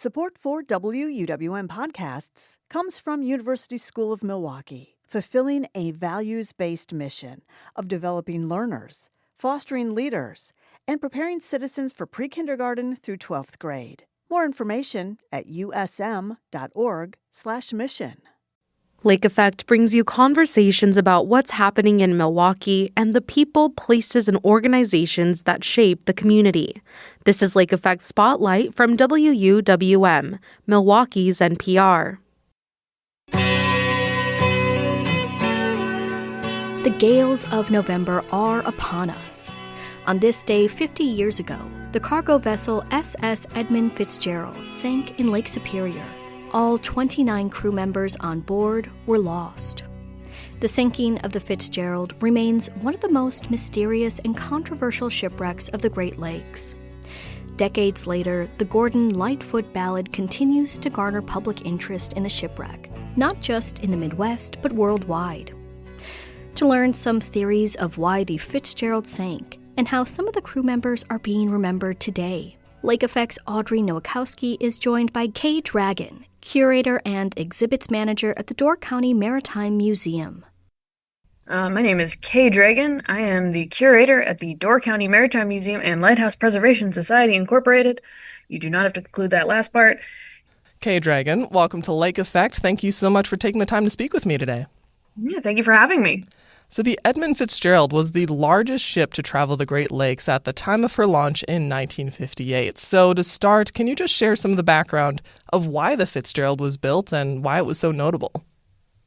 Support for WUWM podcasts comes from University School of Milwaukee, fulfilling a values-based mission of developing learners, fostering leaders, and preparing citizens for pre-kindergarten through 12th grade. More information at usm.org/mission. Lake Effect brings you conversations about what's happening in Milwaukee and the people, places, and organizations that shape the community. This is Lake Effect Spotlight from WUWM, Milwaukee's NPR. The gales of November are upon us. On this day 50 years ago, the cargo vessel SS Edmund Fitzgerald sank in Lake Superior. All 29 crew members on board were lost. The sinking of the Fitzgerald remains one of the most mysterious and controversial shipwrecks of the Great Lakes. Decades later, the Gordon Lightfoot ballad continues to garner public interest in the shipwreck, not just in the Midwest, but worldwide. To learn some theories of why the Fitzgerald sank and how some of the crew members are being remembered today, Lake Effect's Audrey Nowakowski is joined by Kay Dragan, curator and exhibits manager at the Door County Maritime Museum. My name is Kay Dragan. I am the curator at the Door County Maritime Museum and Lighthouse Preservation Society, Incorporated. You do not have to include that last part. Kay Dragan, welcome to Lake Effect. Thank you so much for taking the time to speak with me today. Yeah, thank you for having me. So the Edmund Fitzgerald was the largest ship to travel the Great Lakes at the time of her launch in 1958. So to start, can you just share some of the background of why the Fitzgerald was built and why it was so notable?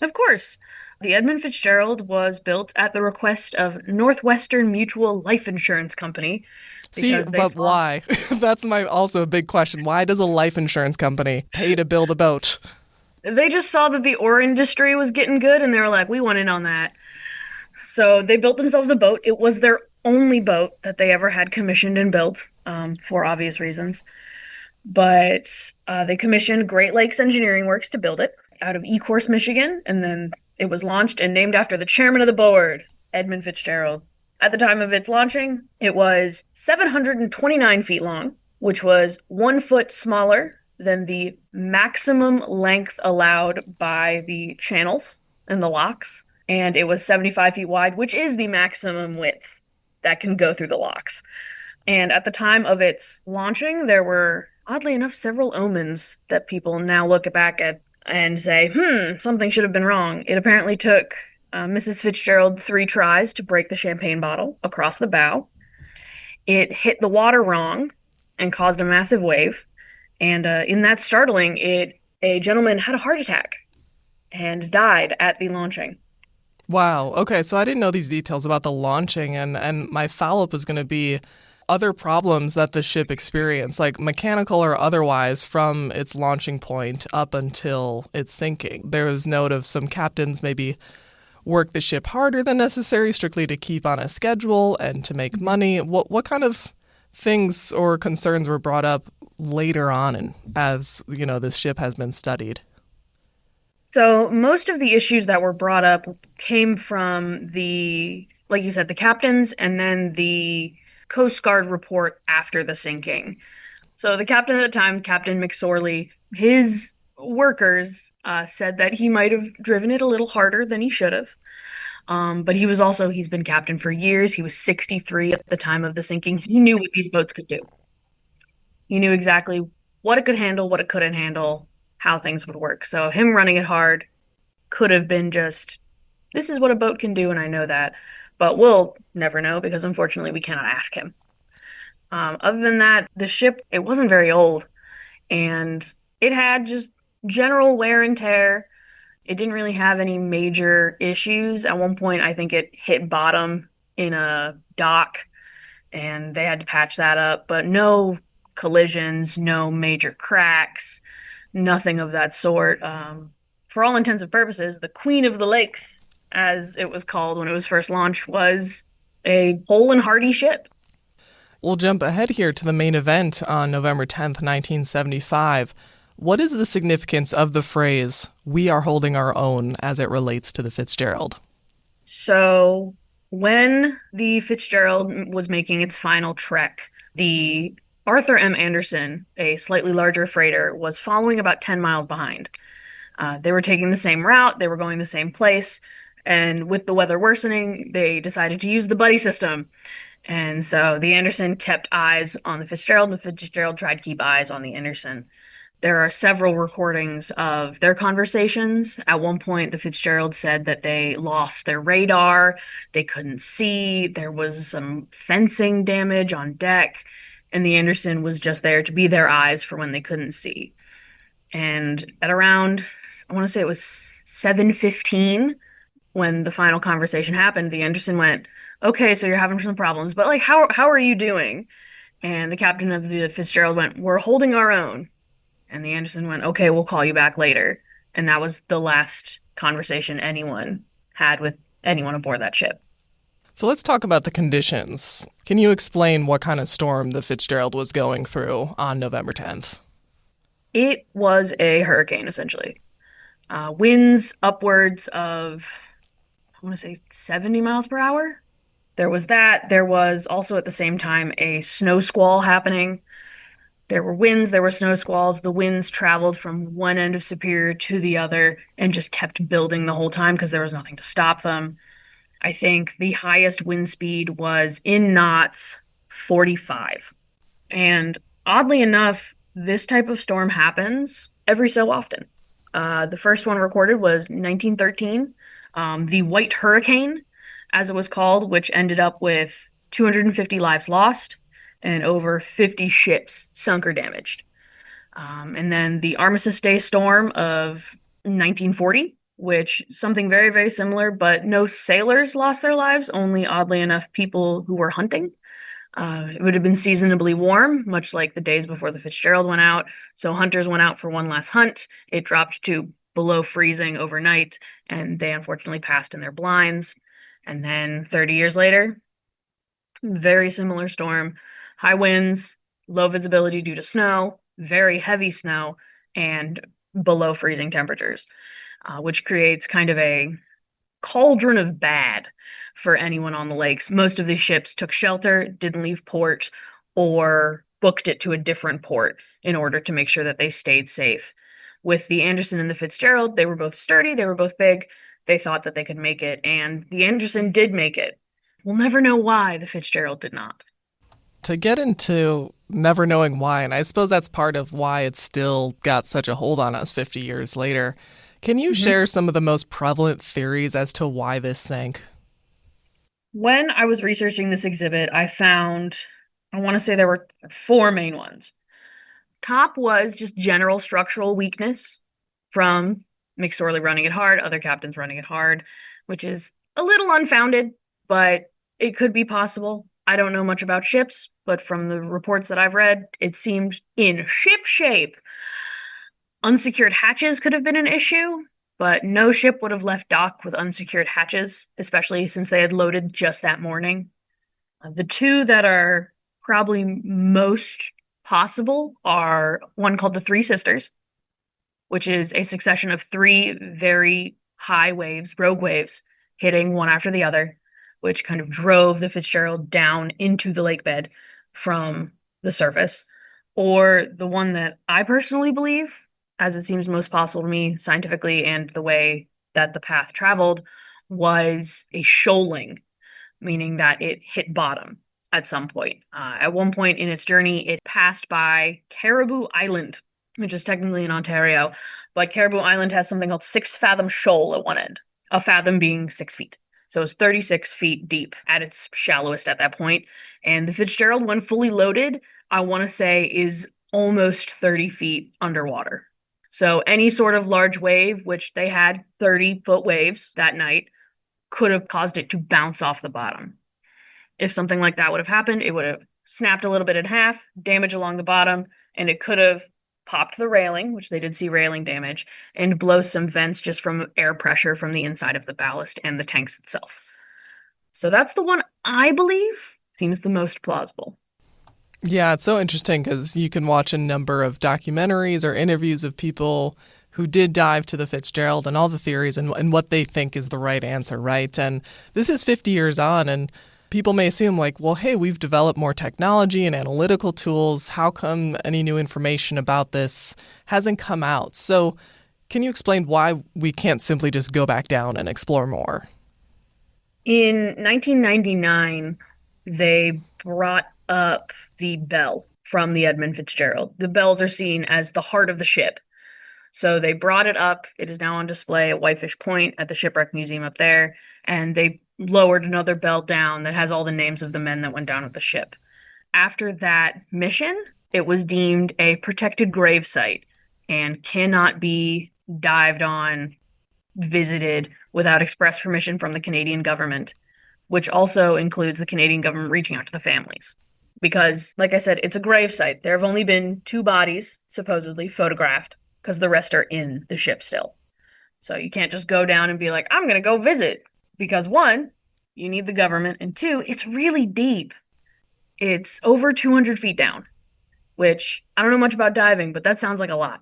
Of course. The Edmund Fitzgerald was built at the request of Northwestern Mutual Life Insurance Company. But why? That's also a big question. Why does a life insurance company pay to build a boat? They just saw that the ore industry was getting good, and they were like, we want in on that. So they built themselves a boat. It was their only boat that they ever had commissioned and built, for obvious reasons. But they commissioned Great Lakes Engineering Works to build it out of Ecorse, Michigan, and then it was launched and named after the chairman of the board, Edmund Fitzgerald. At the time of its launching, it was 729 feet long, which was 1 foot smaller than the maximum length allowed by the channels and the locks. And it was 75 feet wide, which is the maximum width that can go through the locks. And at the time of its launching, there were, oddly enough, several omens that people now look back at and say, something should have been wrong. It apparently took Mrs. Fitzgerald 3 tries to break the champagne bottle across the bow. It hit the water wrong and caused a massive wave. And in that startling, a gentleman had a heart attack and died at the launching. Wow. Okay, so I didn't know these details about the launching, and my follow-up is going to be other problems that the ship experienced, like mechanical or otherwise, from its launching point up until its sinking. There was note of some captains maybe work the ship harder than necessary, strictly to keep on a schedule and to make money. What kind of things or concerns were brought up later on, and as this ship has been studied? So most of the issues that were brought up came from like you said, the captains, and then the Coast Guard report after the sinking. So the captain at the time, Captain McSorley, his workers said that he might have driven it a little harder than he should have. But he's been captain for years. He was 63 at the time of the sinking. He knew what these boats could do. He knew exactly what it could handle, what it couldn't handle, how things would work. So him running it hard could have been just, this is what a boat can do, and I know that. But we'll never know because, unfortunately, we cannot ask him. Other than that, the ship, it wasn't very old, and it had just general wear and tear. It didn't really have any major issues. At one point, I think it hit bottom in a dock, and they had to patch that up. But no collisions, no major cracks, nothing of that sort. For all intents and purposes, the Queen of the Lakes, as it was called when it was first launched, was a whole and hearty ship. We'll jump ahead here to the main event on November 10th, 1975. What is the significance of the phrase, "we are holding our own," as it relates to the Fitzgerald? So when the Fitzgerald was making its final trek, the Arthur M. Anderson, a slightly larger freighter, was following about 10 miles behind. They were taking the same route, they were going the same place, and with the weather worsening, they decided to use the buddy system. And so the Anderson kept eyes on the Fitzgerald, and the Fitzgerald tried to keep eyes on the Anderson. There are several recordings of their conversations. At one point, the Fitzgerald said that they lost their radar, they couldn't see, there was some fencing damage on deck, and the Anderson was just there to be their eyes for when they couldn't see. And at around, I want to say it was 7:15 when the final conversation happened, the Anderson went, "Okay, so you're having some problems, but like how are you doing?" And the captain of the Fitzgerald went, "We're holding our own." And the Anderson went, "Okay, we'll call you back later." And that was the last conversation anyone had with anyone aboard that ship. So let's talk about the conditions. Can you explain what kind of storm the Fitzgerald was going through on November 10th? It was a hurricane, essentially. Winds upwards of, I want to say 70 miles per hour. There was that. There was also at the same time a snow squall happening. There were winds, there were snow squalls. The winds traveled from one end of Superior to the other and just kept building the whole time because there was nothing to stop them. I think the highest wind speed was in knots 45. And oddly enough, this type of storm happens every so often. The first one recorded was 1913, the White Hurricane, as it was called, which ended up with 250 lives lost and over 50 ships sunk or damaged. And then the Armistice Day storm of 1940, which something very, very similar, but no sailors lost their lives, only oddly enough people who were hunting. It would have been seasonably warm, much like the days before the Fitzgerald went out. So hunters went out for one last hunt. It dropped to below freezing overnight, and they unfortunately passed in their blinds. And then 30 years later, very similar storm, high winds, low visibility due to snow, very heavy snow, and below freezing temperatures, which creates kind of a cauldron of bad for anyone on the lakes. Most of these ships took shelter, didn't leave port, or booked it to a different port in order to make sure that they stayed safe. With the Anderson and the Fitzgerald, they were both sturdy, they were both big, they thought that they could make it, and the Anderson did make it. We'll never know why the Fitzgerald did not. To get into never knowing why, and I suppose that's part of why it's still got such a hold on us 50 years later, can you share some of the most prevalent theories as to why this sank? When I was researching this exhibit, I found, I want to say there were 4 main ones. Top was just general structural weakness from McSorley running it hard, other captains running it hard, which is a little unfounded, but it could be possible. I don't know much about ships, but from the reports that I've read, it seemed in ship shape. Unsecured hatches could have been an issue, but no ship would have left dock with unsecured hatches, especially since they had loaded just that morning. The 2 that are probably most possible are one called the Three Sisters, which is a succession of 3 very high waves, rogue waves, hitting one after the other, which kind of drove the Fitzgerald down into the lake bed from the surface. Or the one that I personally believe, as it seems most possible to me scientifically and the way that the path traveled, was a shoaling, meaning that it hit bottom at some point. At one point in its journey, it passed by Caribou Island, which is technically in Ontario, but Caribou Island has something called 6-fathom shoal at one end, a fathom being 6 feet. So it's 36 feet deep at its shallowest at that point. And the Fitzgerald, when fully loaded, I want to say is almost 30 feet underwater. So any sort of large wave, which they had 30-foot waves that night, could have caused it to bounce off the bottom. If something like that would have happened, it would have snapped a little bit in half, damage along the bottom, and it could have popped the railing, which they did see railing damage, and blow some vents just from air pressure from the inside of the ballast and the tanks itself. So that's the one I believe seems the most plausible. Yeah, it's so interesting because you can watch a number of documentaries or interviews of people who did dive to the Fitzgerald and all the theories and what they think is the right answer, right? And this is 50 years on, and people may assume like, well, hey, we've developed more technology and analytical tools. How come any new information about this hasn't come out? So can you explain why we can't simply just go back down and explore more? In 1999, they brought up the bell from the Edmund Fitzgerald. The bells are seen as the heart of the ship. So they brought it up. It is now on display at Whitefish Point at the Shipwreck Museum up there. And they lowered another bell down that has all the names of the men that went down with the ship. After that mission, it was deemed a protected grave site and cannot be dived on, visited without express permission from the Canadian government, which also includes the Canadian government reaching out to the families. Because, like I said, it's a grave site. There have only been 2 bodies, supposedly, photographed, because the rest are in the ship still. So you can't just go down and be like, I'm going to go visit. Because 1, you need the government, and 2, it's really deep. It's over 200 feet down, which I don't know much about diving, but that sounds like a lot.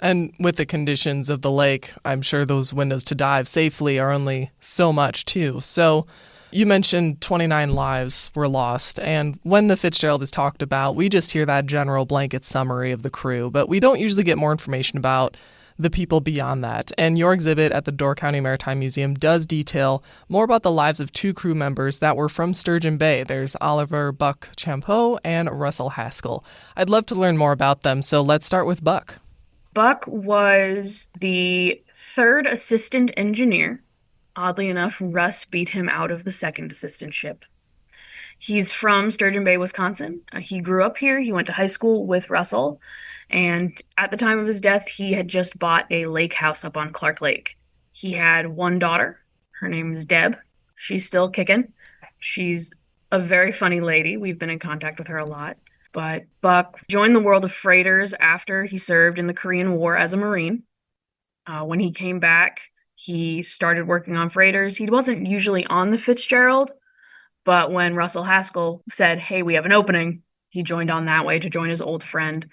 And with the conditions of the lake, I'm sure those windows to dive safely are only so much too. So you mentioned 29 lives were lost, and when the Fitzgerald is talked about, we just hear that general blanket summary of the crew, but we don't usually get more information about the people beyond that. And your exhibit at the Door County Maritime Museum does detail more about the lives of 2 crew members that were from Sturgeon Bay. There's Oliver Buck Champeau and Russell Haskell. I'd love to learn more about them, so let's start with Buck. Buck was the 3rd assistant engineer. Oddly enough, Russ beat him out of the 2nd assistantship. He's from Sturgeon Bay, Wisconsin. He grew up here. He went to high school with Russell. And at the time of his death, he had just bought a lake house up on Clark Lake. He had 1 daughter. Her name is Deb. She's still kicking. She's a very funny lady. We've been in contact with her a lot. But Buck joined the world of freighters after he served in the Korean War as a Marine. When he came back, he started working on freighters. He wasn't usually on the Fitzgerald, but when Russell Haskell said, hey, we have an opening, he joined on that way to join his old friend.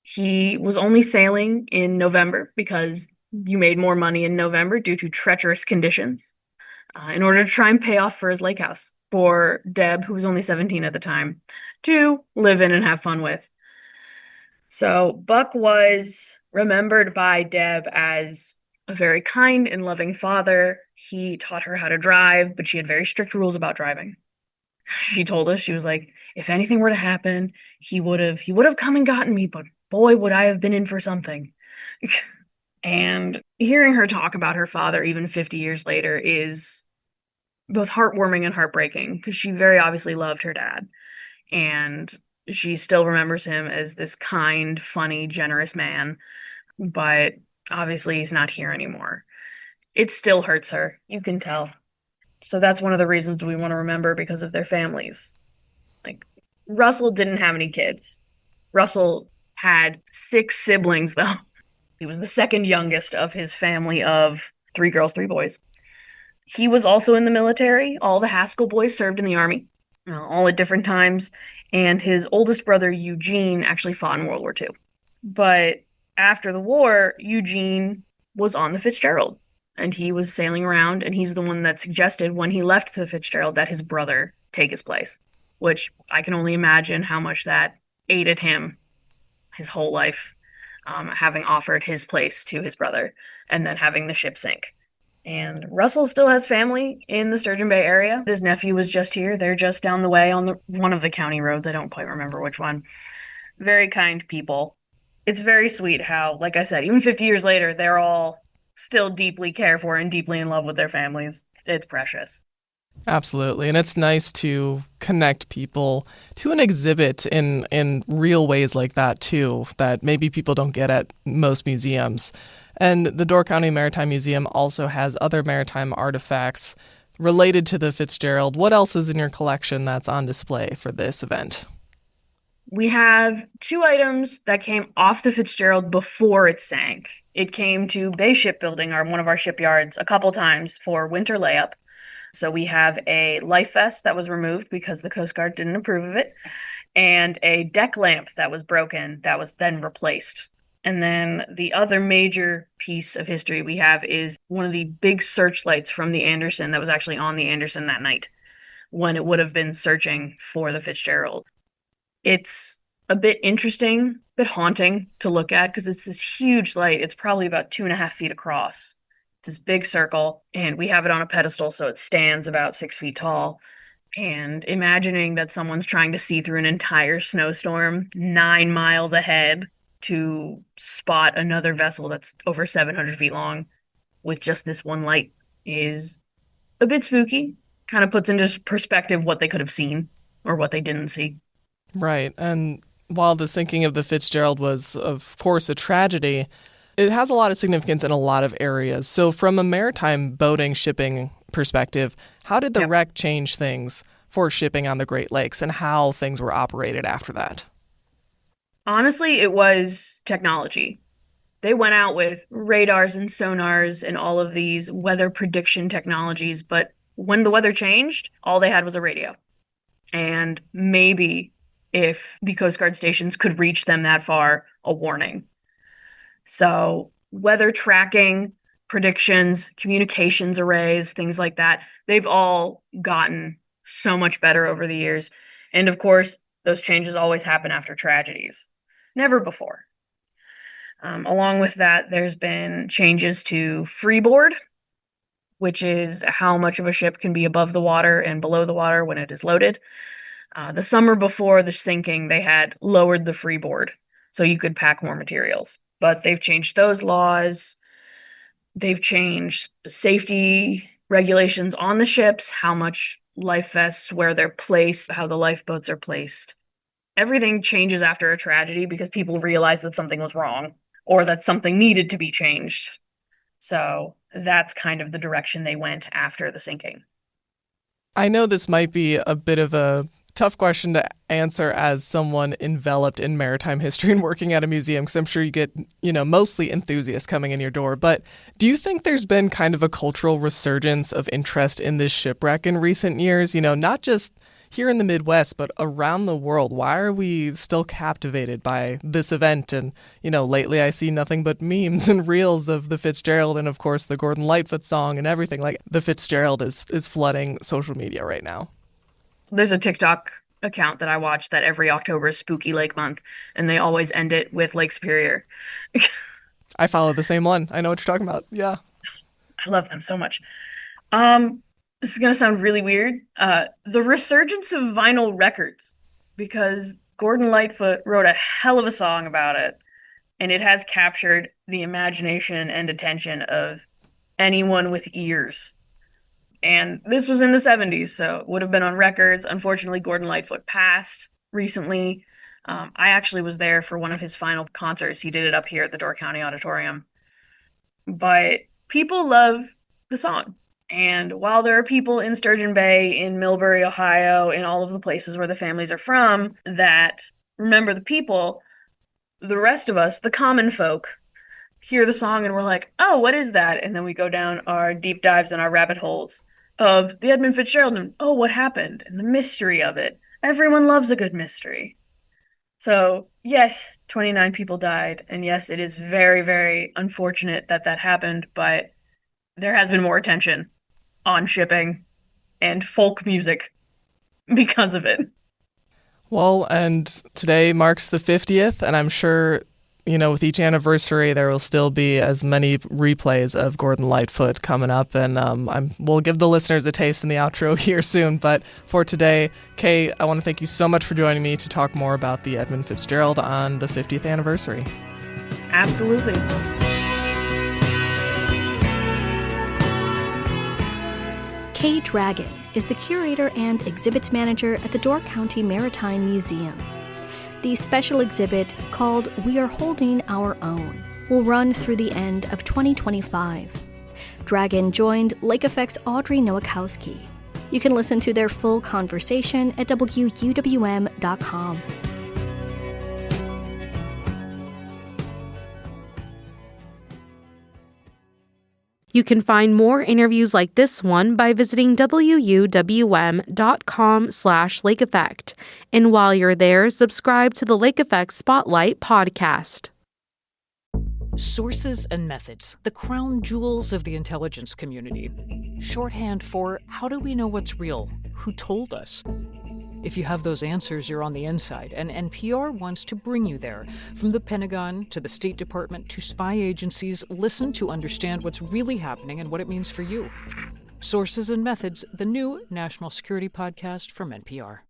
He was only sailing in November because you made more money in November due to treacherous conditions, in order to try and pay off for his lake house for Deb, who was only 17 at the time, to live in and have fun with. So Buck was remembered by Deb as a very kind and loving father. He taught her how to drive, but she had very strict rules about driving. She told us, she was like, if anything were to happen, he would have come and gotten me, but boy, would I have been in for something. And hearing her talk about her father even 50 years later is both heartwarming and heartbreaking, because she very obviously loved her dad. And she still remembers him as this kind, funny, generous man. But obviously he's not here anymore. It still hurts her. You can tell. So that's one of the reasons we want to remember, because of their families. Like, Russell didn't have any kids. Russell had 6 siblings, though. He was the 2nd youngest of his family of 3 girls, 3 boys. He was also in the military. All the Haskell boys served in the Army, all at different times. And his oldest brother, Eugene, actually fought in World War II. But after the war, Eugene was on the Fitzgerald. And he was sailing around, and he's the one that suggested when he left the Fitzgerald that his brother take his place, which I can only imagine how much that aided him his whole life, having offered his place to his brother and then having the ship sink. And Russell still has family in the Sturgeon Bay area. His nephew was just here. They're just down the way on one of the county roads. I don't quite remember which one. Very kind people. It's very sweet how, like I said, even 50 years later, they're all still deeply cared for and deeply in love with their families. It's precious. Absolutely. And it's nice to connect people to an exhibit in real ways like that, too, that maybe people don't get at most museums. And the Door County Maritime Museum also has other maritime artifacts related to the Fitzgerald. What else is in your collection that's on display for this event? We have 2 items that came off the Fitzgerald before it sank. It came to Bay Shipbuilding, one of our shipyards, a couple times for winter layup. So we have a life vest that was removed because the Coast Guard didn't approve of it, and a deck lamp that was broken that was then replaced. And then the other major piece of history we have is one of the big searchlights from the Anderson that was actually on the Anderson that night. when it would have been searching for the Fitzgerald. It's a bit interesting, a bit haunting to look at because it's this huge light. It's probably about 2.5 feet across. It's this big circle, and we have it on a pedestal, so it stands about 6 feet tall. And imagining that someone's trying to see through an entire snowstorm 9 miles ahead to spot another vessel that's over 700 feet long with just this one light is a bit spooky. Kind of puts into perspective what they could have seen or what they didn't see. Right. And while the sinking of the Fitzgerald was, of course, a tragedy, it has a lot of significance in a lot of areas. So from a maritime boating shipping perspective, how did the wreck change things for shipping on the Great Lakes and how things were operated after that? Honestly, it was technology. They went out with radars and sonars and all of these weather prediction technologies, but when the weather changed, all they had was a radio. And maybe if the Coast Guard stations could reach them that far, a warning. So weather tracking, predictions, communications arrays, things like that, they've all gotten so much better over the years. And of course, those changes always happen after tragedies, never before. Along with that, there's been changes to freeboard, which is how much of a ship can be above the water and below the water when it is loaded. The summer before the sinking, they had lowered the freeboard so you could pack more materials. But they've changed those laws. They've changed safety regulations on the ships, how much life vests, where they're placed, how the lifeboats are placed. Everything changes after a tragedy because people realize that something was wrong or that something needed to be changed. So that's kind of the direction they went after the sinking. I know this might be a bit of a tough question to answer as someone enveloped in maritime history and working at a museum, because I'm sure you get, mostly enthusiasts coming in your door. But do you think there's been kind of a cultural resurgence of interest in this shipwreck in recent years? Not just here in the Midwest, but around the world. Why are we still captivated by this event? And, lately I see nothing but memes and reels of the Fitzgerald and, of course, the Gordon Lightfoot song and everything. Like, the Fitzgerald is flooding social media right now. There's a TikTok account that I watch that every October is Spooky Lake Month, and they always end it with Lake Superior. I follow the same one. I know what you're talking about. Yeah. I love them so much. This is going to sound really weird. The resurgence of vinyl records, because Gordon Lightfoot wrote a hell of a song about it, and it has captured the imagination and attention of anyone with ears. And this was in the 70s, so it would have been on records. Unfortunately, Gordon Lightfoot passed recently. I actually was there for one of his final concerts. He did it up here at the Door County Auditorium. But people love the song. And while there are people in Sturgeon Bay, in Millbury, Ohio, in all of the places where the families are from that remember the people, the rest of us, the common folk, hear the song and we're like, oh, what is that? And then we go down our deep dives and our rabbit holes of the Edmund Fitzgerald and, oh, what happened? And the mystery of it. Everyone loves a good mystery. So, yes, 29 people died. And yes, it is very, very unfortunate that that happened, but there has been more attention on shipping and folk music because of it. Well, and today marks the 50th, and I'm sure, with each anniversary, there will still be as many replays of Gordon Lightfoot coming up, and we'll give the listeners a taste in the outro here soon. But for today, Kay, I want to thank you so much for joining me to talk more about the Edmund Fitzgerald on the 50th anniversary. Absolutely. Kay Dragan is the curator and exhibits manager at the Door County Maritime Museum. The special exhibit, called We Are Holding Our Own, will run through the end of 2025. Dragan joined Lake Effect's Audrey Nowakowski. You can listen to their full conversation at WUWM.com. You can find more interviews like this one by visiting wuwm.com/Lake Effect. And while you're there, subscribe to the Lake Effect Spotlight podcast. Sources and methods, the crown jewels of the intelligence community. Shorthand for how do we know what's real? Who told us? If you have those answers, you're on the inside, and NPR wants to bring you there. From the Pentagon to the State Department to spy agencies, listen to understand what's really happening and what it means for you. Sources and Methods, the new national security podcast from NPR.